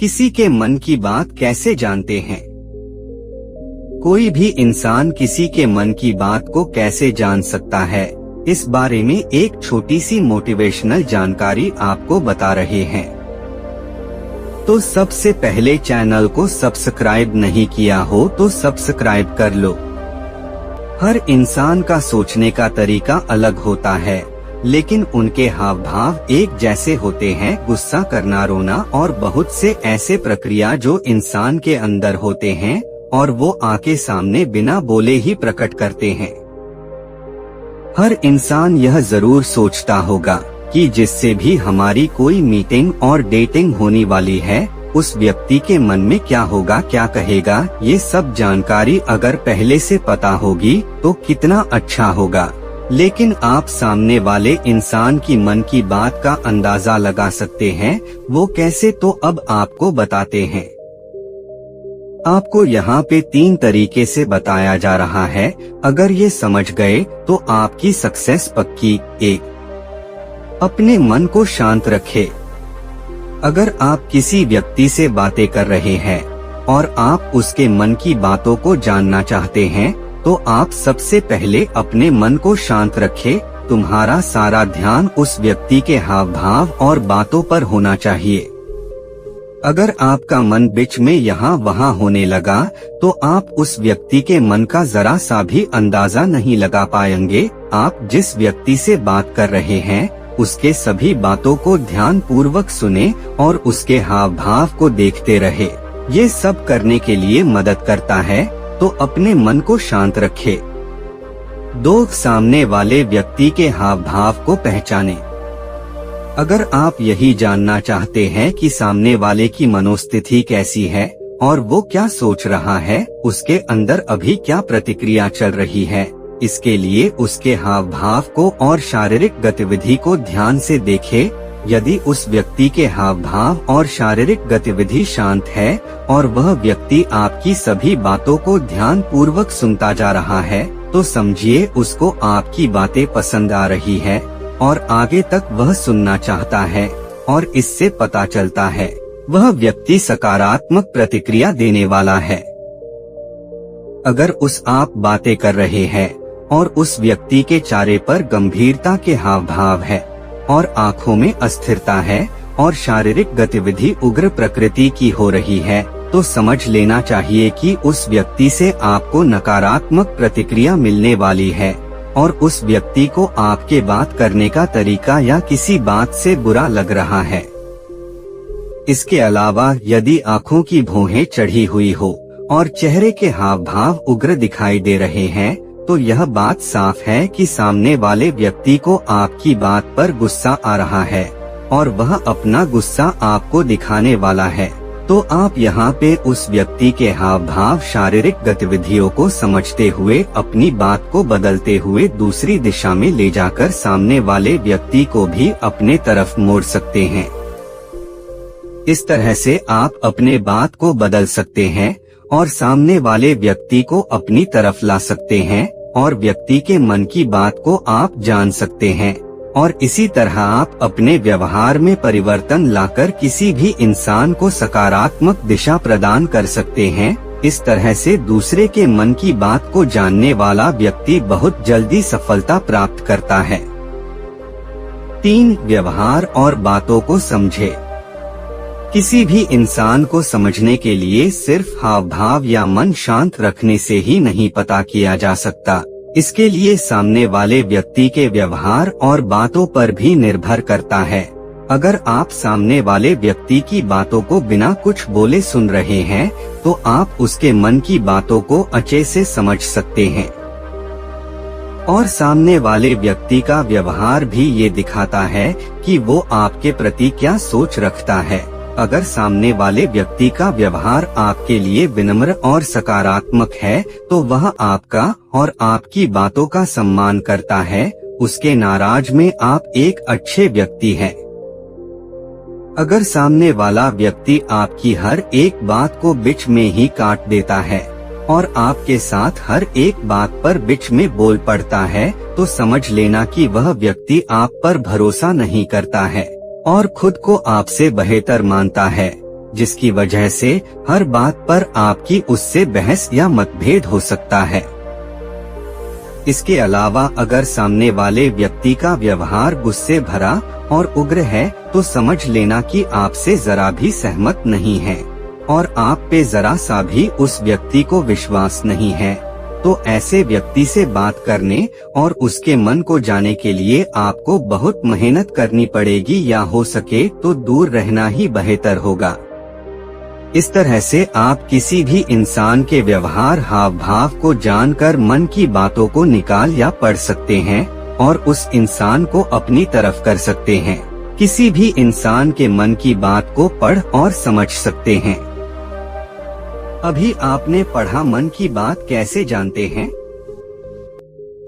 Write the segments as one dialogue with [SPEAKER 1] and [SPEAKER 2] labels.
[SPEAKER 1] किसी के मन की बात कैसे जानते हैं? कोई भी इंसान किसी के मन की बात को कैसे जान सकता है, इस बारे में एक छोटी सी मोटिवेशनल जानकारी आपको बता रहे हैं। तो सबसे पहले चैनल को सब्सक्राइब नहीं किया हो तो सब्सक्राइब कर लो। हर इंसान का सोचने का तरीका अलग होता है, लेकिन उनके हाव भाव एक जैसे होते हैं। गुस्सा करना, रोना और बहुत से ऐसे प्रक्रिया जो इंसान के अंदर होते हैं और वो आके सामने बिना बोले ही प्रकट करते हैं। हर इंसान यह जरूर सोचता होगा कि जिससे भी हमारी कोई मीटिंग और डेटिंग होने वाली है, उस व्यक्ति के मन में क्या होगा, क्या कहेगा। ये सब जानकारी अगर पहले से पता होगी तो कितना अच्छा होगा। लेकिन आप सामने वाले इंसान की मन की बात का अंदाजा लगा सकते हैं। वो कैसे, तो अब आपको बताते हैं। आपको यहाँ पे 3 तरीके से बताया जा रहा है। अगर ये समझ गए तो आपकी सक्सेस पक्की। 1. अपने मन को शांत रखें। अगर आप किसी व्यक्ति से बातें कर रहे हैं और आप उसके मन की बातों को जानना चाहते हैं, तो आप सबसे पहले अपने मन को शांत रखें। तुम्हारा सारा ध्यान उस व्यक्ति के हाव भाव और बातों पर होना चाहिए। अगर आपका मन बीच में यहाँ वहाँ होने लगा तो आप उस व्यक्ति के मन का जरा सा भी अंदाजा नहीं लगा पाएंगे। आप जिस व्यक्ति से बात कर रहे हैं उसके सभी बातों को ध्यान पूर्वक सुने और उसके हाव भाव को देखते रहे। ये सब करने के लिए मदद करता है, तो अपने मन को शांत रखें। 2. सामने वाले व्यक्ति के हाव भाव को पहचानें। अगर आप यही जानना चाहते हैं कि सामने वाले की मनोस्थिति कैसी है और वो क्या सोच रहा है, उसके अंदर अभी क्या प्रतिक्रिया चल रही है, इसके लिए उसके हाव भाव को और शारीरिक गतिविधि को ध्यान से देखें। यदि उस व्यक्ति के हाव भाव और शारीरिक गतिविधि शांत है और वह व्यक्ति आपकी सभी बातों को ध्यान पूर्वक सुनता जा रहा है, तो समझिए उसको आपकी बातें पसंद आ रही है और आगे तक वह सुनना चाहता है। और इससे पता चलता है वह व्यक्ति सकारात्मक प्रतिक्रिया देने वाला है। अगर उस आप बातें कर रहे हैं और उस व्यक्ति के चेहरे पर गंभीरता के हाव भाव है और आँखों में अस्थिरता है और शारीरिक गतिविधि उग्र प्रकृति की हो रही है, तो समझ लेना चाहिए कि उस व्यक्ति से आपको नकारात्मक प्रतिक्रिया मिलने वाली है और उस व्यक्ति को आपके बात करने का तरीका या किसी बात से बुरा लग रहा है। इसके अलावा यदि आँखों की भौहें चढ़ी हुई हो और चेहरे के हाव भाव उग्र दिखाई दे रहे हैं, तो यह बात साफ है कि सामने वाले व्यक्ति को आपकी बात पर गुस्सा आ रहा है और वह अपना गुस्सा आपको दिखाने वाला है। तो आप यहाँ पे उस व्यक्ति के हाव भाव, शारीरिक गतिविधियों को समझते हुए अपनी बात को बदलते हुए दूसरी दिशा में ले जाकर सामने वाले व्यक्ति को भी अपने तरफ मोड़ सकते हैं। इस तरह से आप अपने बात को बदल सकते हैं और सामने वाले व्यक्ति को अपनी तरफ ला सकते हैं और व्यक्ति के मन की बात को आप जान सकते हैं। और इसी तरह आप अपने व्यवहार में परिवर्तन लाकर किसी भी इंसान को सकारात्मक दिशा प्रदान कर सकते हैं। इस तरह से दूसरे के मन की बात को जानने वाला व्यक्ति बहुत जल्दी सफलता प्राप्त करता है। 3. व्यवहार और बातों को समझे। किसी भी इंसान को समझने के लिए सिर्फ हाव भाव या मन शांत रखने से ही नहीं पता किया जा सकता। इसके लिए सामने वाले व्यक्ति के व्यवहार और बातों पर भी निर्भर करता है। अगर आप सामने वाले व्यक्ति की बातों को बिना कुछ बोले सुन रहे हैं, तो आप उसके मन की बातों को अच्छे से समझ सकते हैं। और सामने वाले व्यक्ति का व्यवहार भी ये दिखाता है कि वो आपके प्रति क्या सोच रखता है। अगर सामने वाले व्यक्ति का व्यवहार आपके लिए विनम्र और सकारात्मक है, तो वह आपका और आपकी बातों का सम्मान करता है। उसके नाराज में आप एक अच्छे व्यक्ति हैं। अगर सामने वाला व्यक्ति आपकी हर एक बात को बीच में ही काट देता है और आपके साथ हर एक बात पर बीच में बोल पड़ता है, तो समझ लेना कि वह व्यक्ति आप पर भरोसा नहीं करता है और खुद को आपसे बेहतर मानता है। जिसकी वजह से हर बात पर आपकी उससे बहस या मतभेद हो सकता है। इसके अलावा अगर सामने वाले व्यक्ति का व्यवहार गुस्से भरा और उग्र है तो समझ लेना कि आपसे जरा भी सहमत नहीं है और आप पे जरा सा भी उस व्यक्ति को विश्वास नहीं है। तो ऐसे व्यक्ति से बात करने और उसके मन को जाने के लिए आपको बहुत मेहनत करनी पड़ेगी या हो सके तो दूर रहना ही बेहतर होगा। इस तरह से आप किसी भी इंसान के व्यवहार हाव भाव को जानकर मन की बातों को निकाल या पढ़ सकते हैं और उस इंसान को अपनी तरफ कर सकते हैं। किसी भी इंसान के मन की बात को पढ़ और समझ सकते हैं। अभी आपने पढ़ा मन की बात कैसे जानते हैं।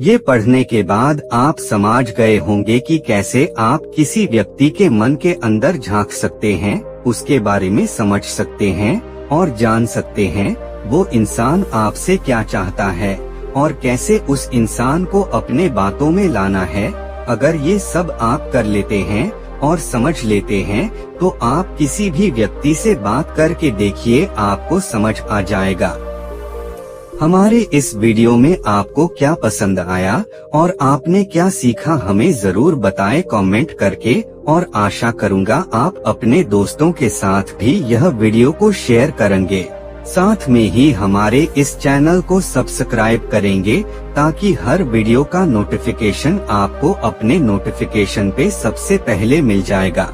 [SPEAKER 1] ये पढ़ने के बाद आप समझ गए होंगे कि कैसे आप किसी व्यक्ति के मन के अंदर झांक सकते हैं, उसके बारे में समझ सकते हैं और जान सकते हैं वो इंसान आपसे क्या चाहता है और कैसे उस इंसान को अपने बातों में लाना है। अगर ये सब आप कर लेते हैं और समझ लेते हैं तो आप किसी भी व्यक्ति से बात करके देखिए, आपको समझ आ जाएगा। हमारे इस वीडियो में आपको क्या पसंद आया और आपने क्या सीखा हमें जरूर बताएं कमेंट करके, और आशा करूंगा आप अपने दोस्तों के साथ भी यह वीडियो को शेयर करेंगे। साथ में ही हमारे इस चैनल को सब्सक्राइब करेंगे ताकि हर वीडियो का नोटिफिकेशन आपको अपने नोटिफिकेशन पे सबसे पहले मिल जाएगा।